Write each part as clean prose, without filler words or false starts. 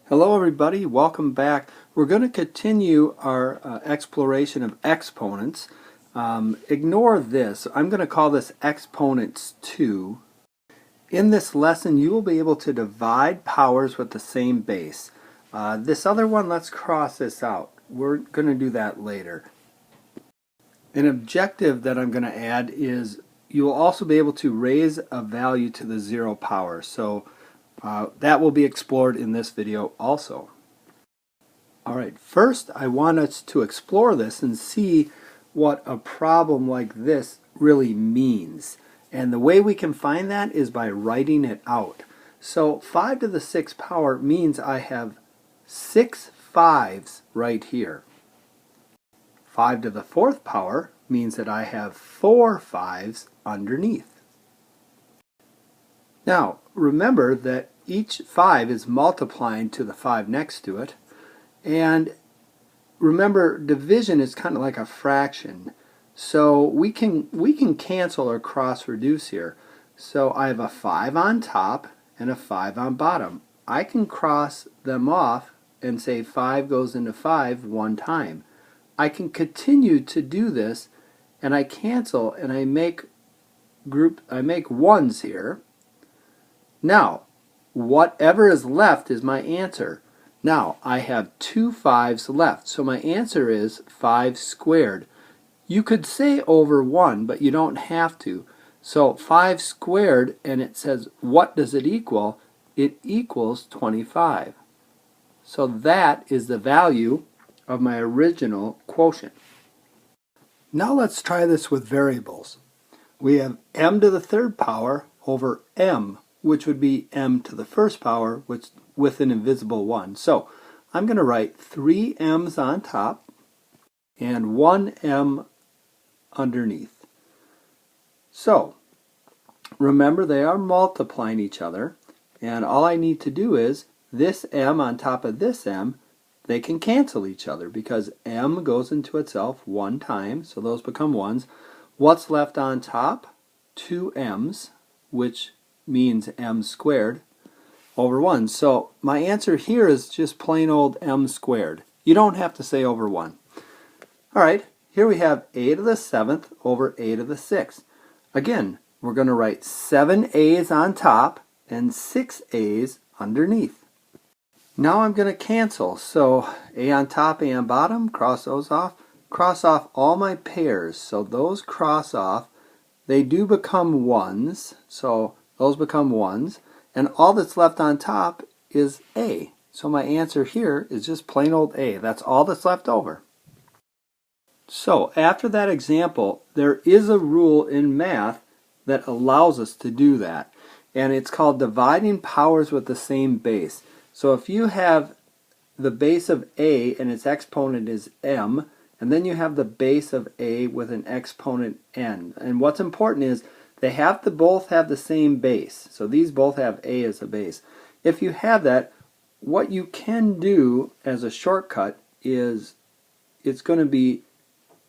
Hello everybody, welcome back. We're going to continue our exploration of exponents. Ignore this. I'm going to call this exponents 2. In this lesson you will be able to divide powers with the same base. This other one, let's cross this out. We're going to do that later. An objective that I'm going to add is you will also be able to raise a value to the 0 power. So that will be explored in this video also. Alright, first I want us to explore this and see what a problem like this really means. And the way we can find that is by writing it out. So 5 to the 6th power means I have 6 5s right here. 5 to the 4th power means that I have 4 5s underneath. Now, remember that each 5 is multiplying to the 5 next to it. And remember, division is kind of like a fraction. So we can cancel or cross reduce here. So I have a 5 on top and a 5 on bottom. I can cross them off and say 5 goes into 5 one time. I can continue to do this, and I cancel and I make ones here. Now, whatever is left is my answer. Now, I have 2 5s left, so my answer is 5 squared. You could say over 1, but you don't have to. So 5 squared, and it says, what does it equal? It equals 25. So that is the value of my original quotient. Now let's try this with variables. We have m to the 3rd power over m, which would be m to the 1st power, which with an invisible 1. So I'm going to write 3 m's on top and 1 m underneath. So remember, they are multiplying each other, and all I need to do is this m on top of this m, they can cancel each other because m goes into itself one time, so those become 1's. What's left on top? 2 m's, which means m squared over 1. So my answer here is just plain old m squared. You don't have to say over 1. Alright, here we have a to the 7th over a to the 6th. Again, we're going to write 7 a's on top and 6 a's underneath. Now I'm going to cancel. So a on top, a on bottom, cross those off. Cross off all my pairs. So those cross off. They do become 1's. So those become 1's. And all that's left on top is a. So my answer here is just plain old a. That's all that's left over. So after that example, there is a rule in math that allows us to do that. And it's called dividing powers with the same base. So if you have the base of a and its exponent is m, and then you have the base of a with an exponent n. And what's important is they have to both have the same base. So these both have a as a base. If you have that, what you can do as a shortcut is it's going to be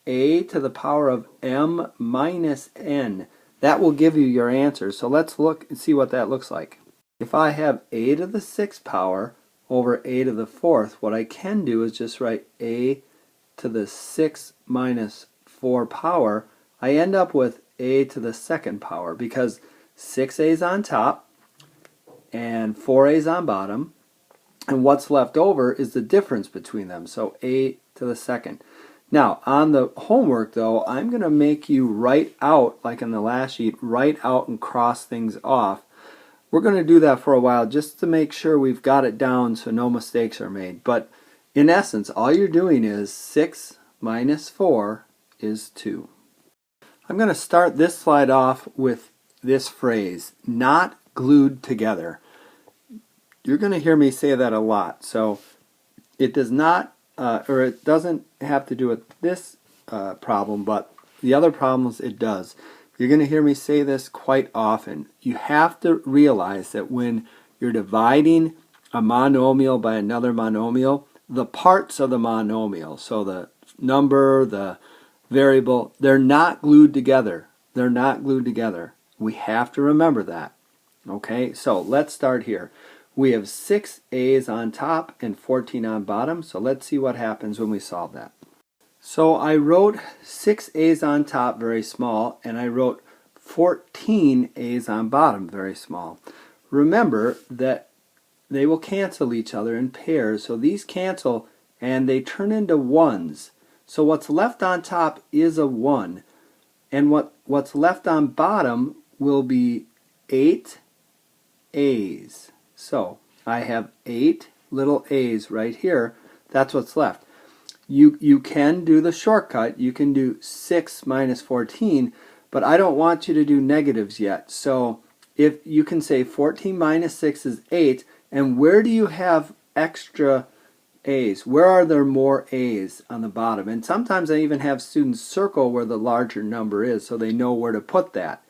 a to the power of m minus n. That will give you your answer. So let's look and see what that looks like. If I have a to the 6th power over a to the 4th, what I can do is just write a to the 6 minus 4 power. I end up with a to the 2nd power because 6 a's on top and 4 a's on bottom, and what's left over is the difference between them, so a to the 2nd. Now on the homework though, I'm going to make you write out, like in the last sheet, write out and cross things off. We're going to do that for a while just to make sure we've got it down so no mistakes are made. But in essence, all you're doing is 6 minus 4 is 2. I'm going to start this slide off with this phrase, not glued together. You're going to hear me say that a lot. So it does not, or it doesn't have to do with this problem, but the other problems it does. You're going to hear me say this quite often. You have to realize that when you're dividing a monomial by another monomial, the parts of the monomial, so the number, the variable, they're not glued together. They're not glued together. We have to remember that. Okay, so let's start here. We have 6 a's on top and 14 on bottom, so let's see what happens when we solve that. So I wrote 6 a's on top, very small, and I wrote 14 a's on bottom, very small. Remember that they will cancel each other in pairs, so these cancel and they turn into ones. So what's left on top is a 1, and what's left on bottom will be 8 a's. So I have 8 little a's right here. That's what's left. You can do the shortcut. You can do 6 minus 14, but I don't want you to do negatives yet. So if you can say 14 minus 6 is 8, and where do you have extra a's? Where are there more a's on the bottom? And sometimes I even have students circle where the larger number is so they know where to put that.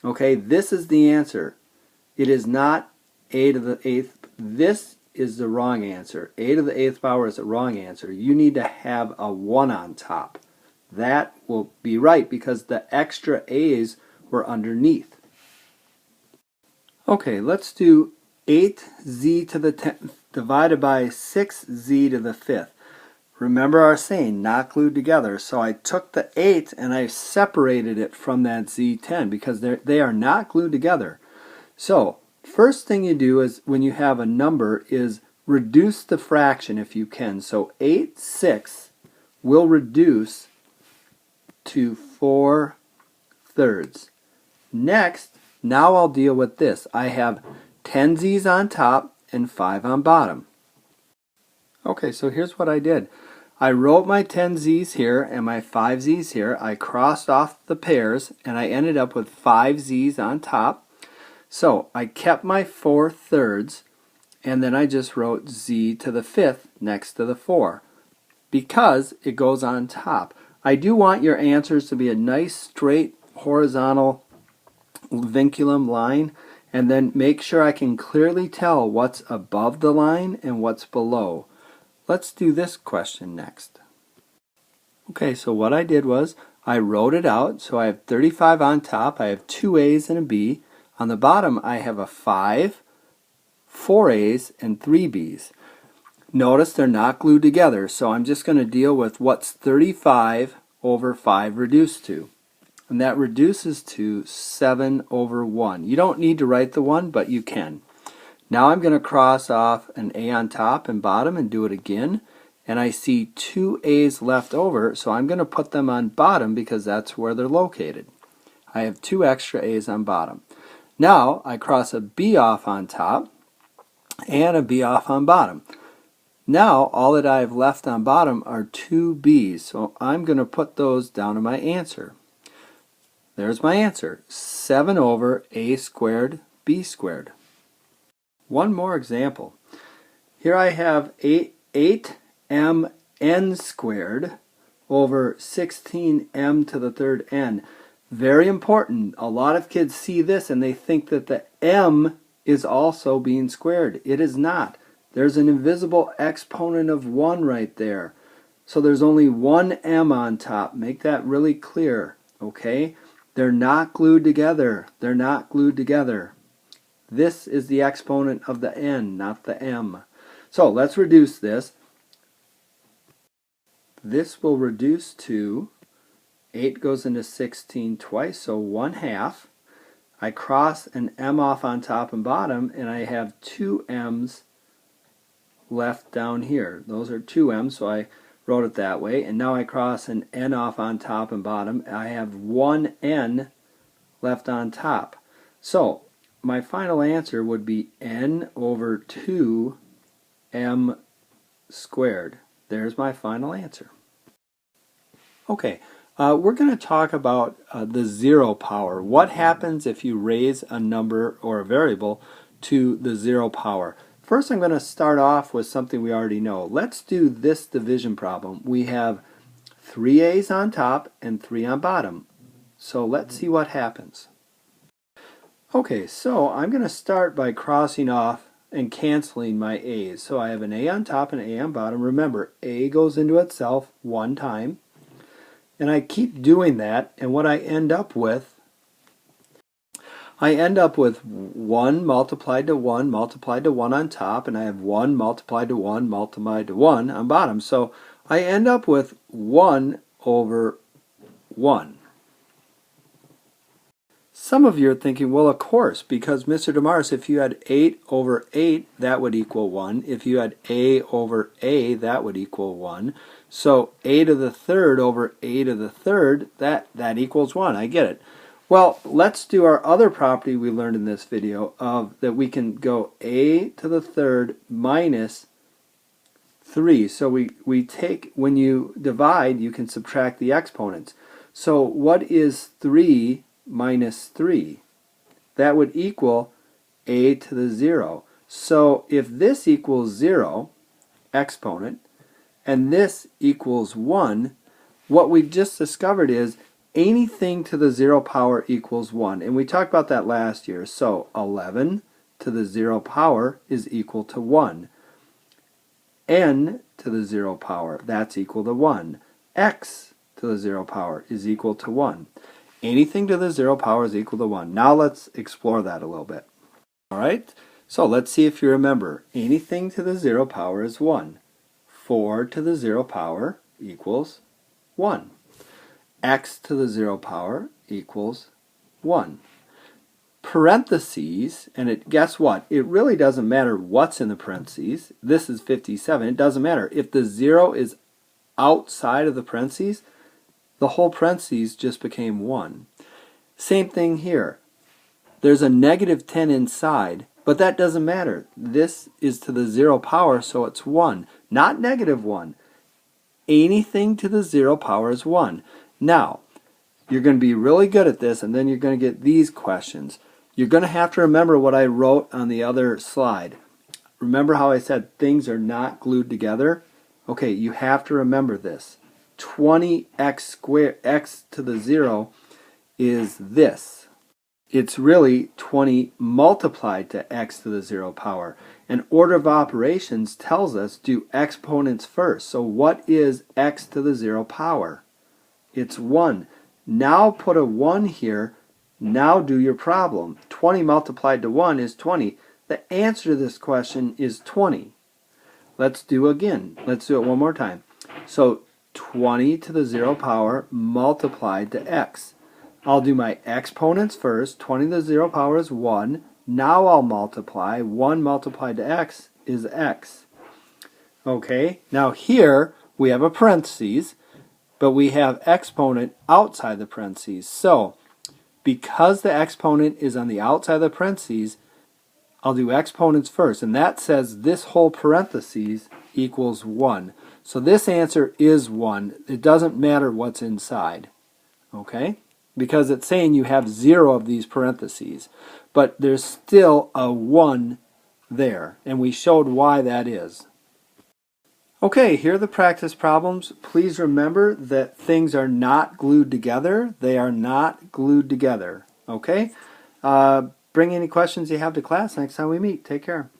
Okay, this is the answer. It is not a to the 8th. This is the wrong answer. A to the 8th power is the wrong answer. You need to have a 1 on top. That will be right because the extra a's were underneath. Okay, let's do 8z to the 10th divided by 6z to the 5th. Remember our saying, not glued together. So I took the 8 and I separated it from that z10 because they are not glued together. So first thing you do is when you have a number is reduce the fraction if you can. So 8/6 will reduce to 4/3. Next, now I'll deal with this. I have 10 z's on top and 5 on bottom. Okay, so here's what I did. I wrote my 10 z's here and my 5 z's here. I crossed off the pairs and I ended up with 5 z's on top. So I kept my 4/3 and then I just wrote z to the 5th next to the 4 because it goes on top. I do want your answers to be a nice straight horizontal vinculum line, and then make sure I can clearly tell what's above the line and what's below. Let's do this question next. Okay, so what I did was I wrote it out. So I have 35 on top, I have 2 a's and a b. On the bottom I have a 5, 4 a's, and 3 b's. Notice they're not glued together, so I'm just going to deal with what's 35 over 5 reduced to. And that reduces to 7/1. You don't need to write the 1, but you can. Now I'm going to cross off an a on top and bottom and do it again. And I see 2 a's left over, so I'm going to put them on bottom because that's where they're located. I have 2 extra a's on bottom. Now I cross a b off on top and a b off on bottom. Now all that I have left on bottom are 2 b's, so I'm going to put those down in my answer. There's my answer, 7 over a squared b squared. One more example. Here I have 8m squared over 16m to the 3rd n. Very important. A lot of kids see this and they think that the m is also being squared. It is not. There's an invisible exponent of 1 right there. So there's only one m on top. Make that really clear, okay? They're not glued together. They're not glued together. This is the exponent of the n, not the m. So let's reduce this. This will reduce to 8 goes into 16 twice, so 1/2. I cross an m off on top and bottom, and I have 2 m's left down here. Those are 2 m's, so I wrote it that way. And now I cross an n off on top and bottom. I have 1 n left on top. So my final answer would be n over 2 m squared. There's my final answer. Okay, we're going to talk about the 0 power. What happens if you raise a number or a variable to the 0 power? First, I'm going to start off with something we already know. Let's do this division problem. We have 3 a's on top and 3 on bottom. So let's see what happens. Okay, so I'm going to start by crossing off and canceling my a's. So I have an a on top and an a on bottom. Remember, a goes into itself 1 time. And I keep doing that, and what I end up with, I end up with 1 multiplied to 1 multiplied to 1 on top, and I have 1 multiplied to 1 multiplied to 1 on bottom. So I end up with 1 over 1. Some of you are thinking, well, of course, because Mr. DeMars, if you had 8 over 8, that would equal 1. If you had a over a, that would equal 1. So a to the third over a to the third, that equals 1. I get it. Well, let's do our other property we learned in this video of that we can go a to the third minus 3. So we take, when you divide, you can subtract the exponents. So what is 3 minus 3? That would equal a to the 0. So if this equals 0, exponent, and this equals 1, what we've just discovered is anything to the 0 power equals 1. And we talked about that last year. So 11 to the 0 power is equal to 1. N to the 0 power, that's equal to 1. X to the 0 power is equal to 1. Anything to the 0 power is equal to 1. Now let's explore that a little bit. Alright, so let's see if you remember. Anything to the 0 power is 1. 4 to the 0 power equals 1. X to the 0 power equals 1. Parentheses, and guess what? It really doesn't matter what's in the parentheses. This is 57. It doesn't matter. If the 0 is outside of the parentheses, the whole parentheses just became 1. Same thing here. There's a negative 10 inside, but that doesn't matter. This is to the 0 power, so it's 1, not negative 1. Anything to the 0 power is 1. Now, you're going to be really good at this, and then you're going to get these questions. You're going to have to remember what I wrote on the other slide. Remember how I said things are not glued together? Okay, you have to remember this. 20x squared, x to the 0 is this. It's really 20 multiplied to x to the 0 power. And order of operations tells us do exponents first. So what is x to the 0 power? It's 1. Now put a 1 here. Now do your problem. 20 multiplied to 1 is 20. The answer to this question is 20. Let's do again. Let's do it one more time. So 20 to the 0 power multiplied to x. I'll do my exponents first. 20 to the 0 power is 1. Now I'll multiply. 1 multiplied to x is x. Okay, now here we have a parentheses, but we have exponent outside the parentheses. So because the exponent is on the outside of the parentheses, I'll do exponents first, and that says this whole parentheses equals 1. So this answer is 1. It doesn't matter what's inside, okay? Because it's saying you have 0 of these parentheses, but there's still a 1 there, and we showed why that is. Okay, here are the practice problems. Please remember that things are not glued together. They are not glued together, okay? Bring any questions you have to class next time we meet. Take care.